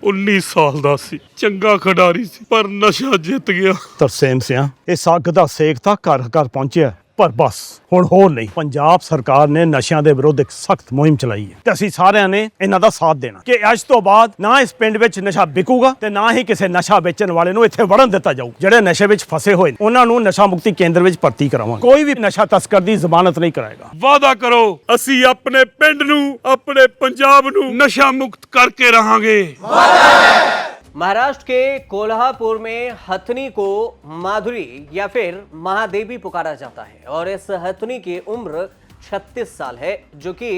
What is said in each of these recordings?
19 ਸਾਲ ਦਾ ਸੀ, ਚੰਗਾ ਖਿਡਾਰੀ ਸੀ, ਪਰ ਨਸ਼ਾ ਜਿੱਤ ਗਿਆ। ਤਰਸੇਮ ਸਿਆਂ ਇਸ ਅੱਗ ਦਾ ਸੇਕ ਤਾਂ ਘਰ ਘਰ ਪਹੁੰਚਿਆ, ਪਰ ਬਸ ਹੁਣ ਹੋਰ ਨਹੀਂ। ਪੰਜਾਬ ਸਰਕਾਰ ਨੇ ਨਸ਼ਿਆਂ ਦੇ ਵਿਰੁੱਧ ਇੱਕ ਸਖਤ ਮੁਹਿੰਮ ਚਲਾਈ ਹੈ ਤੇ ਅਸੀਂ ਸਾਰਿਆਂ ਨੇ ਇਹਨਾਂ ਦਾ ਸਾਥ ਦੇਣਾ ਕਿ ਅੱਜ ਤੋਂ ਬਾਅਦ ਨਾ ਇਸ ਪਿੰਡ ਵਿੱਚ ਨਸ਼ਾ ਵਿਕੂਗਾ ਤੇ ਨਾ ਹੀ ਕਿਸੇ ਨਸ਼ਾ ਵੇਚਣ ਵਾਲੇ ਨੂੰ ਇੱਥੇ ਵੜਨ ਦਿੱਤਾ ਜਾਊ। ਜਿਹੜੇ ਨਸ਼ੇ ਵਿੱਚ ਫਸੇ ਹੋਏ ਨੇ ਉਹਨਾਂ ਨੂੰ ਨਸ਼ਾ ਮੁਕਤੀ ਕੇਂਦਰ ਵਿੱਚ ਭਰਤੀ ਕਰਾਵਾਂਗੇ। ਕੋਈ ਵੀ ਨਸ਼ਾ ਤਸਕਰ ਦੀ ਜ਼ਮਾਨਤ ਨਹੀਂ ਕਰਾਏਗਾ। ਵਾਅਦਾ ਕਰੋ, ਅਸੀਂ ਆਪਣੇ ਪਿੰਡ ਨੂੰ, ਆਪਣੇ ਪੰਜਾਬ ਨੂੰ ਨਸ਼ਾ ਮੁਕਤ ਕਰਕੇ रहांगे। महाराष्ट्र के कोल्हापुर में हथनी को माधुरी या फिर महादेवी पुकारा जाता है और इस हथनी की उम्र 36 साल है, जो कि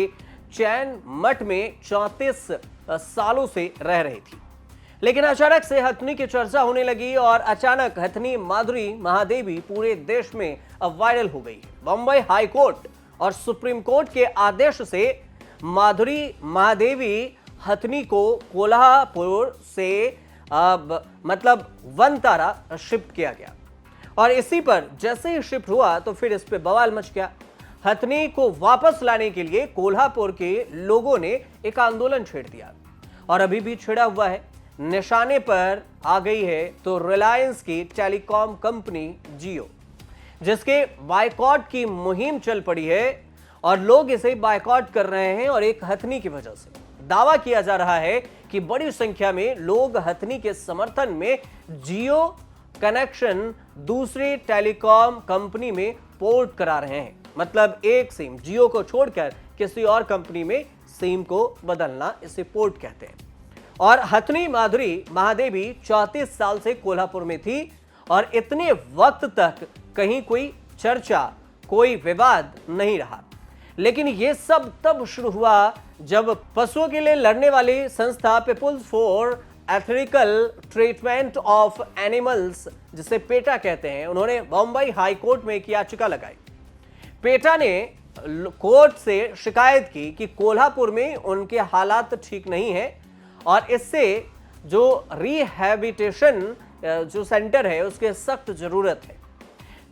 चैन मठ में 34 सालों से रह रही थी। लेकिन अचानक से हथनी की चर्चा होने लगी और अचानक हथनी माधुरी महादेवी पूरे देश में अब वायरल हो गई। बम्बई हाई कोर्ट और सुप्रीम कोर्ट के आदेश से माधुरी महादेवी हथनी को कोल्हापुर से अब मतलब वनतारा शिफ्ट किया गया और इसी पर जैसे ही शिफ्ट हुआ तो फिर इस पे बवाल मच गया। हथनी को वापस लाने के लिए कोल्हापुर के लोगों ने एक आंदोलन छेड़ दिया और अभी भी छिड़ा हुआ है। निशाने पर आ गई है तो रिलायंस की टेलीकॉम कंपनी जियो, जिसके बायकॉट की मुहिम चल पड़ी है और लोग इसे बायकॉट कर रहे हैं। और एक हथनी की वजह से दावा किया जा रहा है कि बड़ी संख्या में लोग हथनी के समर्थन में जियो कनेक्शन दूसरी टेलीकॉम कंपनी में पोर्ट करा रहे हैं। मतलब एक सिम जियो को छोड़कर किसी और कंपनी में सिम को बदलना, इसे पोर्ट कहते हैं। और हथनी माधुरी महादेवी 34 साल से कोल्हापुर में थी और इतने वक्त तक कहीं कोई चर्चा, कोई विवाद नहीं रहा। लेकिन यह सब तब शुरू हुआ जब पशुओं के लिए लड़ने वाली संस्था People for Ethical Treatment of Animals, जिसे पेटा कहते हैं, उन्होंने बम्बई हाई कोर्ट में एक याचिका लगाई। पेटा ने कोर्ट से शिकायत की कि कोल्हापुर में उनके हालात ठीक नहीं है और इससे जो रिहैबिलिटेशन जो सेंटर है उसके सख्त जरूरत है।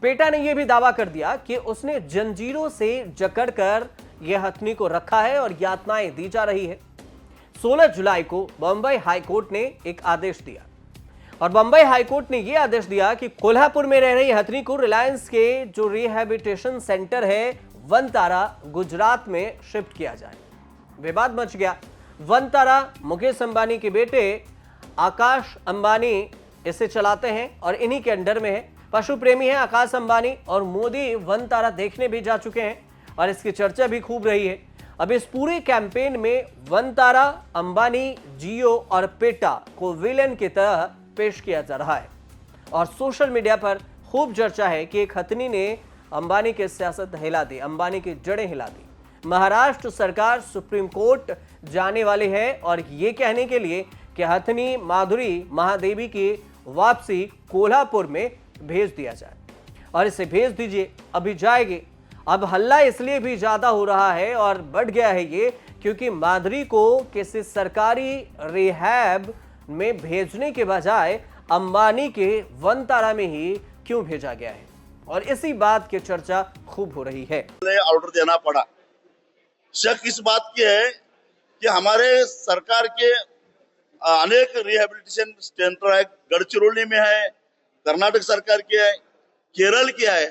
पेटा ने यह भी दावा कर दिया कि उसने जंजीरों से जकड़कर यह हथनी को रखा है और यातनाएं दी जा रही है। 16 जुलाई को बंबई हाई कोर्ट ने एक आदेश दिया और बंबई हाई कोर्ट ने यह आदेश दिया कि कोल्हापुर में रह रही हथनी को रिलायंस के जो रिहैबिलिटेशन सेंटर है वनतारा गुजरात में शिफ्ट किया जाए। विवाद मच गया। वनतारा मुकेश अंबानी के बेटे आकाश अंबानी इसे चलाते हैं और इन्हीं के अंडर में है। पशु प्रेमी है आकाश अंबानी और मोदी वनतारा देखने भी जा चुके हैं और इसकी चर्चा भी खूब रही है। अब इस पूरे कैंपेन में वनतारा, अंबानी, जियो और पेटा को विलेन की तरह पेश किया जा रहा है और सोशल मीडिया पर खूब चर्चा है कि एक हथनी ने अंबानी की सियासत हिला दी, अंबानी की जड़ें हिला दी। महाराष्ट्र सरकार सुप्रीम कोर्ट जाने वाली है और ये कहने के लिए कि हथनी माधुरी महादेवी की वापसी कोल्हापुर में भेज दिया जाए और इसे भेज दीजिए, अभी जाएगी। अब हल्ला इसलिए भी ज्यादा हो रहा है और बढ़ गया है ये क्योंकि माधुरी को किसी सरकारी रिहैब में भेजने के बजाय अंबानी के वनतारा में ही क्यों भेजा गया है और इसी बात की चर्चा खूब हो रही है। ऑर्डर देना पड़ा। शक इस बात की है कि हमारे सरकार के अनेक रिहैबिलिटेशन सेंटर है, गढ़चिरौली में है, कर्नाटक सरकार के है, केरल के है,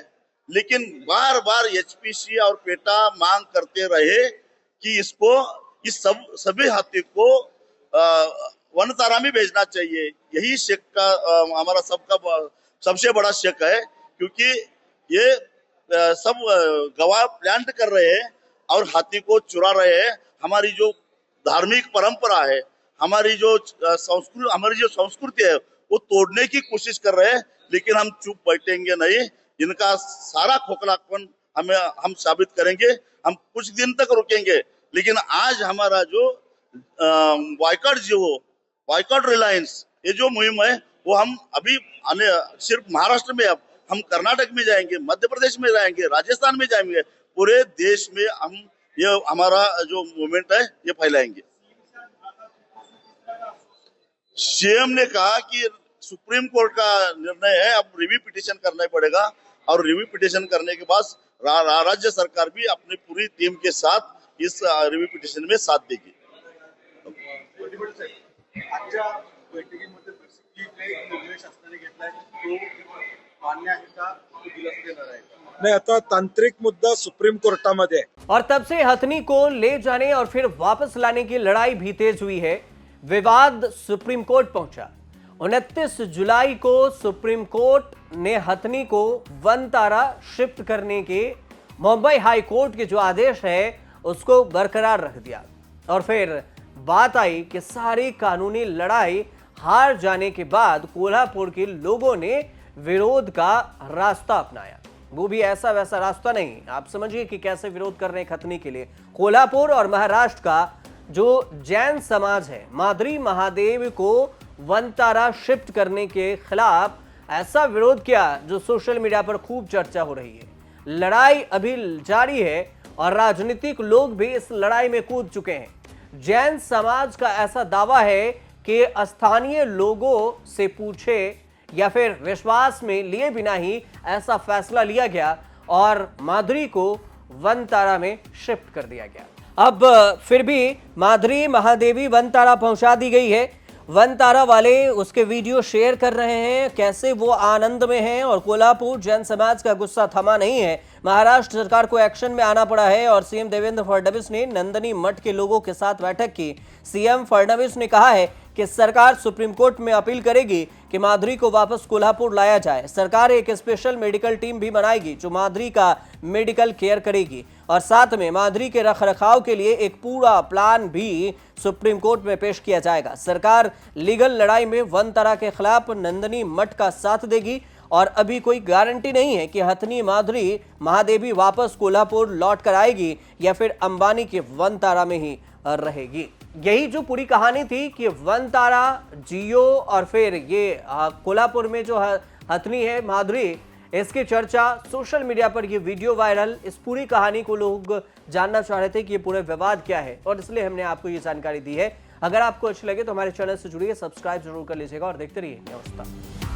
लेकिन बार बार एचपीसी और पेटा मांग करते रहे कि इसको इस सभी हाथी को वनतारा में भेजना चाहिए। यही शक का हमारा सबका सबसे बड़ा शक है क्योंकि ये सब गवाह प्लांट कर रहे हैं और हाथी को चुरा रहे हैं। हमारी जो धार्मिक परंपरा है, हमारी जो संस्कृति है वो तोड़ने की कोशिश कर रहे हैं, लेकिन हम चुप बैठेंगे नहीं। इनका सारा खोखलापन हम साबित करेंगे। हम कुछ दिन तक रुकेंगे, लेकिन आज हमारा जो बायकॉट रिलायंस ये जो मुहिम है वो हम अभी सिर्फ महाराष्ट्र में, अब हम कर्नाटक में जाएंगे, मध्य प्रदेश में जाएंगे, राजस्थान में जाएंगे, पूरे देश में हम ये हमारा जो मूवमेंट है ये फैलाएंगे। सीएम ने कहा कि सुप्रीम कोर्ट का निर्णय है, अब रिव्यू पिटीशन करना पड़ेगा और रिव्यू पिटीशन करने के बाद राज्य सरकार भी अपनी पूरी टीम के साथ इस रिव्यू पिटीशन में साथ देगी। आजच्या बैठकीमध्ये निर्णय शासनाने घेतलाय तो मान्य आहे का, तो दिलासा देणार आहे का? नाही, आता तांत्रिक मुद्दा सुप्रीम कोर्टामध्ये आहे. और तब से हथनी को ले जाने और फिर वापस लाने की लड़ाई भी तेज हुई है। विवाद सुप्रीम कोर्ट पहुंचा। 29 जुलाई को सुप्रीम कोर्ट ने हथनी को वनतारा शिफ्ट करने के मुंबई हाई कोर्ट के जो आदेश है उसको बरकरार रख दिया। और फिर बात आई कि सारी कानूनी लड़ाई हार जाने के बाद कोल्हापुर के लोगों ने विरोध का रास्ता अपनाया। वो भी ऐसा वैसा रास्ता नहीं, आप समझिए कि कैसे विरोध कर रहे हैं खतनी के लिए। कोल्हापुर और महाराष्ट्र का जो जैन समाज है, मादरी महादेव को वनतारा शिफ्ट करने के खिलाफ ऐसा विरोध किया जो सोशल मीडिया पर खूब चर्चा हो रही है। लड़ाई अभी जारी है और राजनीतिक लोग भी इस लड़ाई में कूद चुके हैं। जैन समाज का ऐसा दावा है कि स्थानीय लोगों से पूछे या फिर विश्वास में लिए बिना ही ऐसा फैसला लिया गया और माधुरी को वनतारा में शिफ्ट कर दिया गया। अब फिर भी माधुरी महादेवी वनतारा पहुंचा दी गई है। वनतारा वाले उसके वीडियो शेयर कर रहे हैं, कैसे वो आनंद में हैं। और कोल्हापुर जैन समाज का गुस्सा थमा नहीं है। महाराष्ट्र सरकार को एक्शन में आना पड़ा है और सीएम देवेंद्र फडणवीस ने नंदनी मठ के लोगों के साथ बैठक की। सीएम फडणवीस ने कहा है कि सरकार सुप्रीम कोर्ट में अपील करेगी कि माधुरी को वापस कोल्हापुर लाया जाए। सरकार एक स्पेशल मेडिकल टीम भी बनाएगी जो माधुरी का मेडिकल केयर करेगी और साथ में माधुरी के रखरखाव के लिए एक पूरा प्लान भी सुप्रीम कोर्ट में पेश किया जाएगा। सरकार लीगल लड़ाई में वनतारा के खिलाफ नंदनी मठ का साथ देगी और अभी कोई गारंटी नहीं है कि हथनी माधुरी महादेवी वापस कोल्हापुर लौट कर आएगी या फिर अंबानी के वनतारा में ही रहेगी। यही जो पूरी कहानी थी कि वनतारा, जियो और फिर ये कोल्हापुर में जो हथनी है माधुरी, इसकी चर्चा सोशल मीडिया पर, ये वीडियो वायरल, इस पूरी कहानी को लोग जानना चाह रहे थे कि ये पूरे विवाद क्या है और इसलिए हमने आपको ये जानकारी दी है। अगर आपको अच्छी लगे तो हमारे चैनल से जुड़िए, सब्सक्राइब जरूर कर लीजिएगा और देखते रहिए न्यूज़ तक।